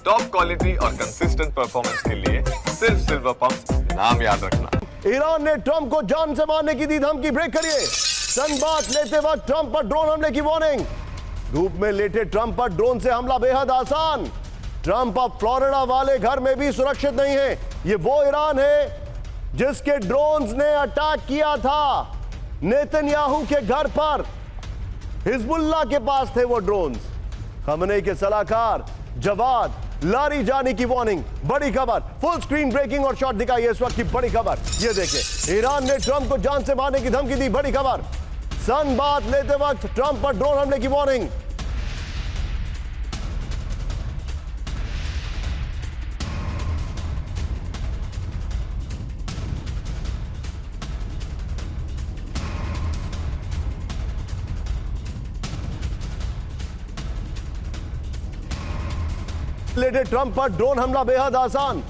Top quality और consistent performance के लिए सिर्फ सिल्वर पंप नाम याद रखना। ईरान ने ट्रंप को जान से मारने की दी धमकी, ब्रेक करिए। सन बात लेते वक्त ट्रंप पर ड्रोन हमले की वार्निंग। धूप में लेटे ट्रंप पर ड्रोन से हमला बेहद आसान। ट्रंप अब फ्लोरिडा वाले घर में भी सुरक्षित नहीं है। ये वो ईरान है जिसके ड्रोन्स ने अटैक किया था नेतन्याहू के घर पर। हिजबुल्लाह के पास थे वो ड्रोन्स। खमेनी के सलाहकार जवाद लारिजानी की वार्निंग। बड़ी खबर, फुल स्क्रीन ब्रेकिंग और शॉट दिखाई इस वक्त की बड़ी खबर। ये देखिए, ईरान ने ट्रंप को जान से मारने की धमकी दी। बड़ी खबर, सन बात लेते वक्त ट्रंप पर ड्रोन हमले की वार्निंग। लेटे ट्रंप पर ड्रोन हमला बेहद आसान।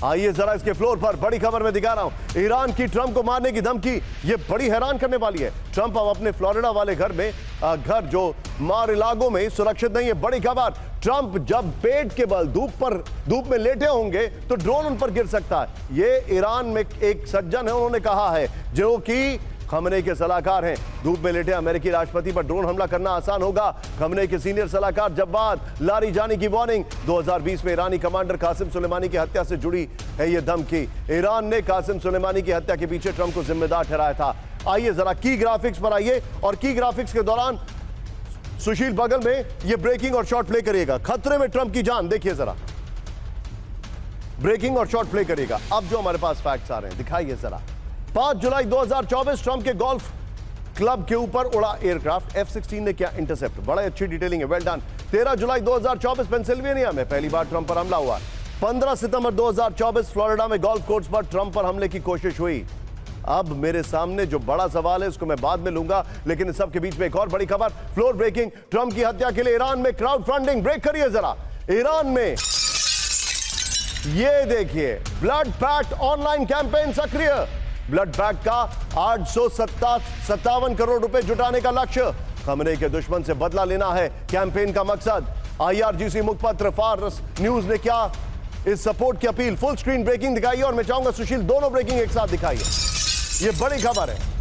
आइए जरा इसके फ्लोर पर बड़ी खबर में दिखा रहा हूं। ईरान की ट्रंप को मारने की धमकी, ये बड़ी हैरान करने वाली है। ट्रंप अब अपने फ्लोरिडा वाले घर में, घर जो मार इलाकों में सुरक्षित नहीं है। बड़ी खबर, ट्रंप जब पेट के बल धूप में लेटे होंगे तो ड्रोन उन पर गिर सकता है। ये ईरान में एक सज्जन है, उन्होंने कहा है, जो कि खमेनी के सलाहकार हैं। धूप में लेटे अमेरिकी राष्ट्रपति पर ड्रोन हमला करना आसान होगा। खमेनी के सीनियर सलाहकार जवाद लारिजानी की वार्निंग। 2020 में ईरानी कमांडर कासिम सुलेमानी की हत्या से जुड़ी है ये धमकी। ईरान ने कासिम सुलेमानी की हत्या के पीछे ट्रंप को जिम्मेदार ठहराया था। आइए जरा की ग्राफिक्स पर आइए, और की ग्राफिक्स के दौरान सुशील बगल में ये ब्रेकिंग और शॉट प्ले करिएगा। खतरे में ट्रंप की जान, देखिए जरा ब्रेकिंग और शॉट प्ले करिएगा। अब जो हमारे पास फैक्ट्स आ रहे हैं दिखाइए जरा। 5 जुलाई 2024 ट्रंप के गोल्फ क्लब के ऊपर उड़ा एयरक्राफ्ट F-16 ने किया इंटरसेप्ट। बड़ी अच्छी डिटेलिंग है, वेल डन। 13 जुलाई 2024 पेंसिल्वेनिया में पहली बार ट्रंप पर हमला हुआ। 15 सितंबर 2024 फ्लोरिडा में गोल्फ कोर्स पर ट्रंप पर हमले की कोशिश हुई। अब मेरे सामने जो बड़ा सवाल है उसको मैं बाद में लूंगा, लेकिन इस सब के बीच में एक और बड़ी खबर, फ्लोर ब्रेकिंग। ट्रंप की हत्या के लिए ईरान में क्राउड फंडिंग। ब्रेक करिए जरा। ईरान में ये देखिए, ब्लड पैक्ट ऑनलाइन कैंपेन सक्रिय। ब्लड बैंक का 857 करोड़ रुपए जुटाने का लक्ष्य। खमेनी के दुश्मन से बदला लेना है कैंपेन का मकसद। IRGC मुखपत्र फार्स न्यूज ने क्या इस सपोर्ट की अपील। फुल स्क्रीन ब्रेकिंग दिखाइए, और मैं चाहूंगा सुशील दोनों ब्रेकिंग एक साथ दिखाइए। ये बड़ी खबर है।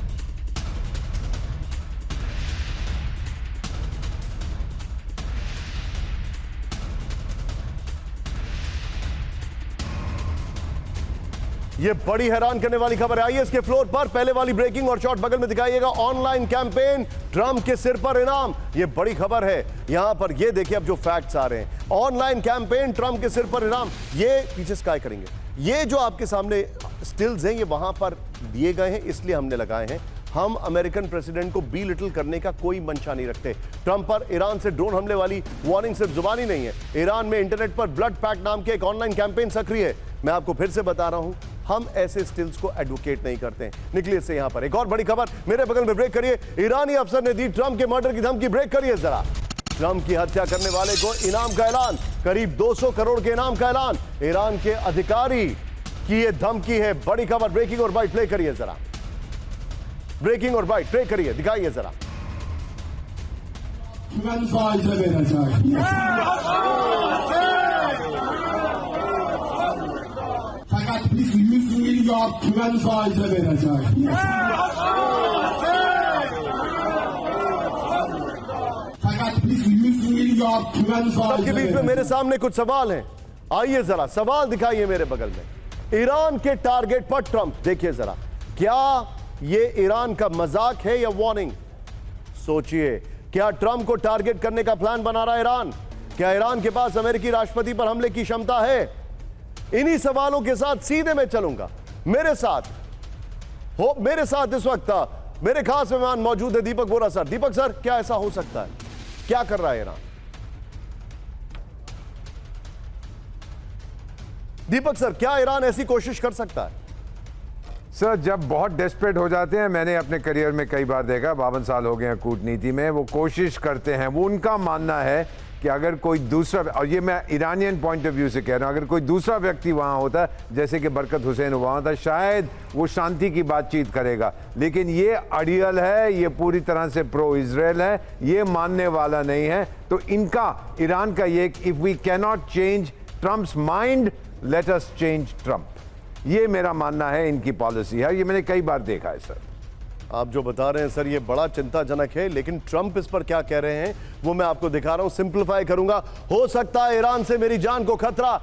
ये बड़ी हैरान करने वाली खबर है। आइए इसके फ्लोर पर पहले वाली ब्रेकिंग और शॉट बगल में दिखाइएगा। ऑनलाइन कैंपेन, ट्रंप के सिर पर इनाम। ये बड़ी खबर है। यहां पर ये देखिए, अब जो फैक्ट्स आ रहे हैं। ऑनलाइन कैंपेन, ट्रंप के सिर पर इनाम। ये पीछे स्काई करेंगे। ये जो आपके सामने स्टिल्स हैं, ये वहां पर दिए गए हैं, इसलिए हमने लगाए हैं। हम अमेरिकन प्रेसिडेंट को बी लिटिल करने का कोई मंशा नहीं रखते। ट्रंप पर ईरान से ड्रोन हमले वाली वार्निंग सिर्फ जुबानी नहीं है। ईरान में इंटरनेट पर ब्लड पैक्ट नाम के एक ऑनलाइन कैंपेन सक्रिय है। मैं आपको फिर से बता रहा हूं, हम ऐसे स्टिल्स को एडवोकेट नहीं करते। निकलिए से यहां पर एक और बड़ी खबर मेरे बगल में, ब्रेक करिए। ईरानी अफसर ने दी ट्रंप के मर्डर की धमकी। ब्रेक करिए जरा। ट्रंप की हत्या करने वाले को इनाम का ऐलान, करीब 200 करोड़ के इनाम का ऐलान। ईरान के अधिकारी की यह धमकी है। बड़ी खबर, ब्रेकिंग और बाइट प्ले करिए जरा। ब्रेकिंग और बाइट प्ले करिए, दिखाइए जरा। सबके बीच में मेरे सामने कुछ सवाल हैं। आइए जरा सवाल दिखाइए मेरे बगल में। ईरान के टारगेट पर ट्रंप, देखिए जरा, क्या ये ईरान का मजाक है या वार्निंग? सोचिए, क्या ट्रंप को टारगेट करने का प्लान बना रहा है ईरान? क्या ईरान के पास अमेरिकी राष्ट्रपति पर हमले की क्षमता है? इन्हीं सवालों के साथ सीधे मैं चलूंगा। मेरे साथ इस वक्त मेरे खास मेहमान मौजूद है, दीपक बोरा सर। दीपक सर, क्या ऐसा हो सकता है? क्या कर रहा है ईरान? दीपक सर, क्या ईरान ऐसी कोशिश कर सकता है? सर, जब बहुत डेस्परेट हो जाते हैं, मैंने अपने करियर में कई बार देखा, 52 साल हो गए हैं कूटनीति में, वो कोशिश करते हैं, वो उनका मानना है कि अगर कोई दूसरा, और ये मैं ईरानियन पॉइंट ऑफ व्यू से कह रहा हूँ, अगर कोई दूसरा व्यक्ति वहाँ होता जैसे कि बरकत हुसैन वहाँ होता, शायद वो शांति की बातचीत करेगा। लेकिन ये अड़ियल है, ये पूरी तरह से प्रो इजराइल है, ये मानने वाला नहीं है। तो इनका, ईरान का ये, if we cannot change Trump's mind, let us change Trump, ये मेरा मानना है, इनकी पॉलिसी है। ये मैंने कई बार देखा है सर। आप जो बता रहे हैं सर ये बड़ा चिंताजनक है, लेकिन ट्रंप इस पर क्या कह रहे हैं वो मैं आपको दिखा रहा हूं, सिंप्लीफाई करूंगा। हो सकता है ईरान से मेरी जान को खतरा,